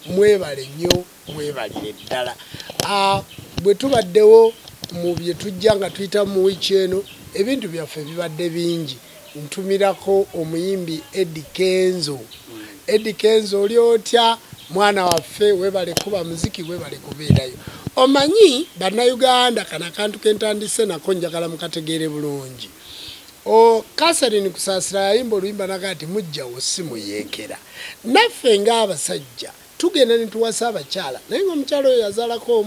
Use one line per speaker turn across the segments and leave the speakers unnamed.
mwebale nnyo mwebalire ddala. Bwe tubaddewo mu bye tujja nga tuyita mu wiiki eno ebintu byaffe bibadde bingi. Ntumirako omuyimbi Kenzo. Kenzo oli otya mwana waffe webale kuba muziki webale kubeerayo. Omanyi bannayuganda kana akantu kentandise nako njagala mukategeere bulungi. Catherine Kusaasira yayimba oluyimba naga ati mujjawo si muyeekera. Naffe ng'abasajja tugenda ne tuwasa abakyala naye ng'omukyala oyo yazaalako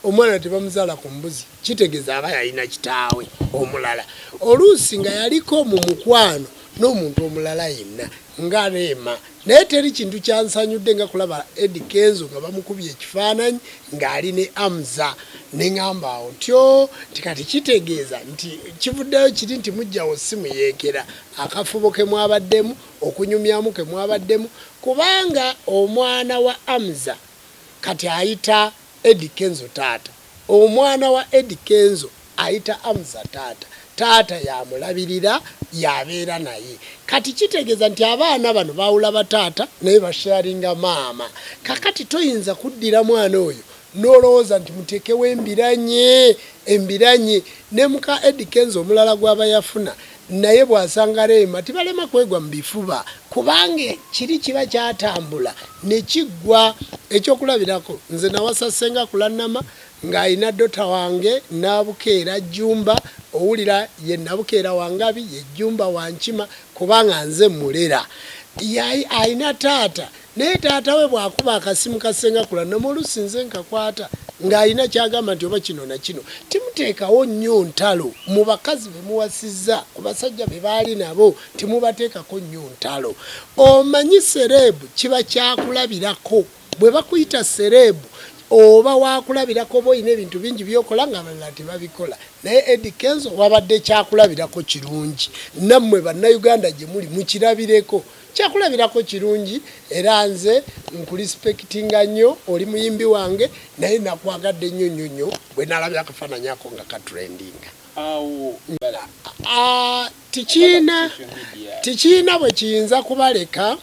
omwana tebamuzaala ku mbuzi kitegeeza aba yalina kitaawe omulala oluusi nga yaliko mu mukwano n'omuntu omulala yenna nga Rema naye teri kintu kyansanyudde nga kulaba Kenzo nga bamukubye ekifaananyi ng'ali ne Hamuza ne ŋŋamba awo ntyo tikati kitegeeza nti kivuddeyo kiri nti mujjawo si muyeekera akafubo ke mwabaddemu okunyumyamu ke mwabaddemu kubanga omwana wa Hamuza kati ayita Kenzo taata omwana wa Kenzo ayita Hamuza taata yamulabirira yabeera naye kati kitegeeza nti abaana bano bawula bataata naye basharinga maama kakati toyinza kuddira mwana oyo n'olowooza nti muteekewo embiranye ne muka Kenzo omulala gw'aba yafuna naye bw'asanga Rema tibalema kwegwa mu bifuba kubanga kiri kiba kyatambula ne kiggwa. Ekyokulabirako nze nawasa Ssenga Kulanama ng'alina dota wange Nabukeera Jjumba owulira ye Nabukeera wangabi ye Jjumba wankima kubanga nze mulera alina taata naye taata we bw'akuba akasimu ka Ssenga Kulanama oluusi nze nkakwata ng'alina kyagamba nti oba kino na kino timuteekawo nnyo ntalo mu bakazi be muwasizza ku basajja be baali nabo timubateekako nnyo ntalo. Omanyi serebu kiba kyakulabirako bwe bakuyita serebu oba wakulabirako boyina ebintu bingi byokola nga abalala tebabikola naye Kenzo wabadde kyakulabirako kirungi nammwe bannayuganda gye muli mukirabireko kyakulabirako kirungi era nze nkulispektinga nnyo oli muyimbi wange naye nakwagadde nnyo bwe nalabye akafaananyi ako nga katrendinga. Tikiina bwe kiyinza kubaleka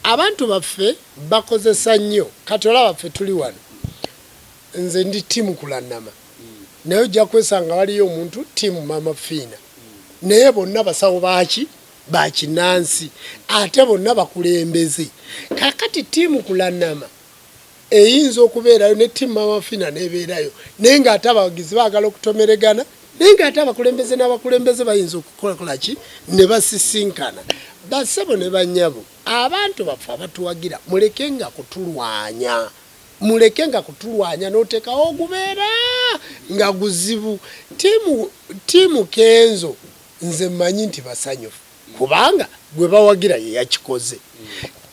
abantu baffe bakozesa nnyo kati olaba baffe tuli wano nze ndi timu Kulanama naye ojja kwesanga waliyo omuntu timu Mama Fiina naye bonna basawo bakinansi ate bonna bakulembeze kakati timu Kulanama eyinza okubeerayo ne timu Mama Fiina nebeerayo naye ng'ate abawagizi baagala okutomeregana naye ng'ate abakulembeze n'abakulembeze bayinza okukola ki ne basisinkana. Bassebo ne bannyabo abantu baffe abatuwagira mulekenga kutulwanya n'oteekawo ogubeera nga guzibu. Timu Kenzo nze mmanyi nti basanyufu kubanga gwe bawagira ye yakikoze.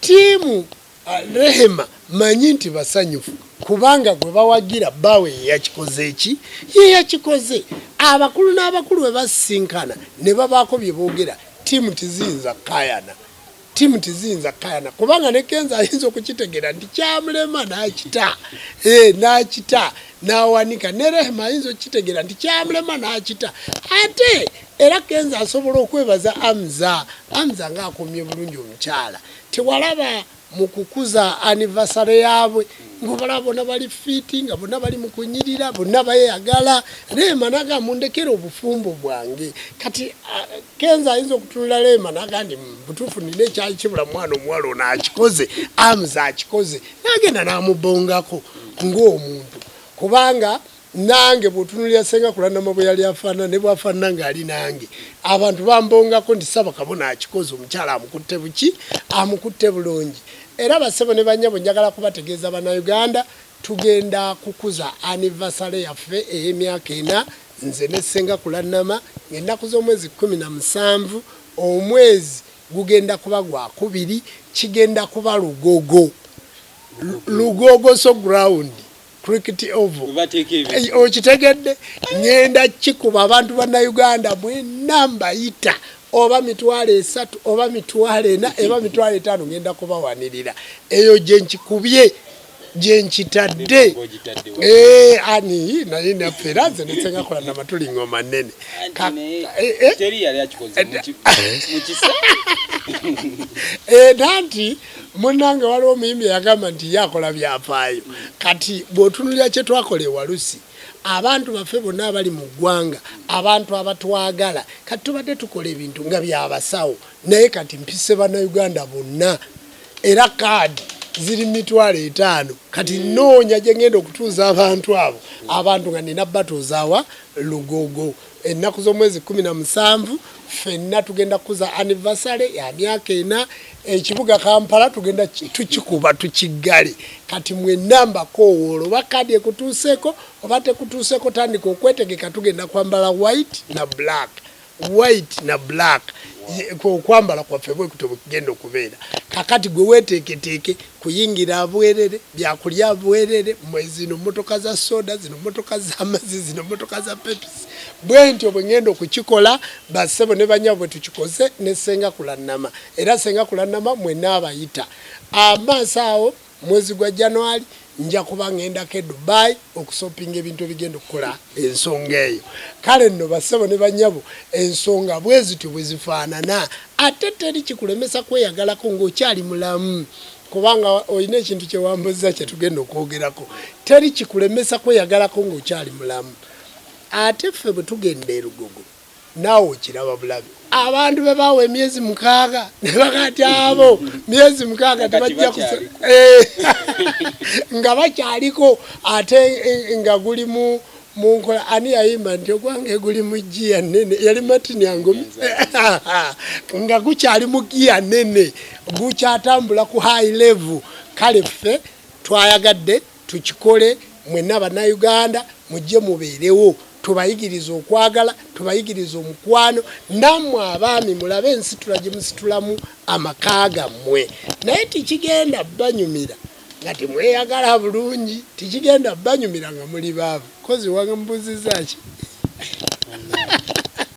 Timu Rehema manyi nti basanyufu kubanga gwe bawagira bawe ye yakikoze. Abakulu n'abakulu bwe basisinkana ne babaako bye boogera timu tiziyinza kayana kubanga ne Kenzo ayinza okukitegeera nti kyamulema n'akita n'awanika ne Rehema ayinza okukitegeera nti kyamulema n'akita ate era Kenzo asobola okwebaza Hamuza ng'akomye bulungi omukyala. Tewalaba mu kukuza anniversary yaabwe ng'obalaba bonna bali fiti nga bonna bali mu kunyirira bonna bayagala Rehema naga mundekere obufumbo bwange kati Kenzo ayinza okutunula Rehema naga ndi butuufu nina ekyali kibula mwana omuwala ono akikoze Hamuza akikoze nagenda n'amubongako ng'omuntu kubanga nange bw'otunulira Ssenga Kulanama bwe yali afaanana ne bw'afaanana ng'ali nange abantu bambongako nti Ssabakabona akikoze omukyala amukutte bulungi. Era bassebo ne bannyabo njagala kubategeeza bannayuganda tugenda kukuza anniversary yaffe ey'emyaka 4 nze ne Ssenga Kulanama ng'ennaku z'omwezi 17 omwezi gugenda kuba gwa 2 kigenda kuba Lugogo so ground cricket oval okitegedde ngenda kikuba abantu bannayuganda mwenna mbayita oba mitwalo 3 oba mitwalo 4 eba mitwalo 5 ngenda kubawanirira eyo gye nkikubye gye nkitadde ani naye naffe nze ne Ssenga Kulanama tuli ngoma nnene
teri yali akikoze mu kisa
Nanti munange waliwo omuyimbi yagamba nti yakola byafaayo. Kati bw'otunulira kye twakola ewalusi abantu baffe bonna abali mu ggwanga abantu abatwagala kati tubadde tukola ebintu nga byabasawo naye kati mpise bannayuganda bonna era kaadi ziri 5,000 kati noonya gye ngenda okutuuza abantu abo abantu nga nina batuuzaawa Lugogo ennaku z'omwezi 17 ffenna tugenda kuza anniversary ya myaka 4 ekibuga Kampala tugenda tukikuba tukiggale kati mwenna mbakoowoolo oba kaadi ekutuuseeko oba tekutuuseeko tandika okwetegeka tugenda kwambala white na black okwambala kwaffe bwe kugenda okubeera kakati gwe weeteeketeeke kuyingira bwerere byakulya bwerere zino motoka za soda zino motoka z'amazzi zino motoka za pepsi bwe ntyo bwe ngenda okukikola bassebo ne banyabo bwe tukikoze ne Ssenga Kulanama era Ssenga Kulanama mwenna abayita amaaso awo mwezi gwa January nja kuba ngendako Dubai okusopinga ebintu ebigenda okukola ensonga eyo kale nno bassebo ne banyabo ensonga bwezityo bwe zifaanana ate teri kikulemesa kweyagalako ng'okyali mulamu kubanga olina ekintu kye wambuza kye tugenda okwogerako teri kikulemesa kweyagalako ng'okyali mulamu ate ffe bwe tugenda e Lugogo naawe okiraba bulabi abantu be baawa emyezi 6 ne bakati abo myezi 6 tebajja nga bakyaliko ate nga guli mu nkola ani yayimba nti ogwange guli mu giya nene yali matini yangu nga gukyali mu giya nene gukyatambula ku high level kale ffe twayagadde tukikole mwenna bannayuganda mujje mubeerewo tubayigiriza okwagala tubayigiriza omukwano nammwe abaami mulabe ensitula gye musitulamu amaka gammwe naye tikigenda banyumira nga temweyagala bulungi tikigenda banyumira nga muli baavu kozi wambuziza ki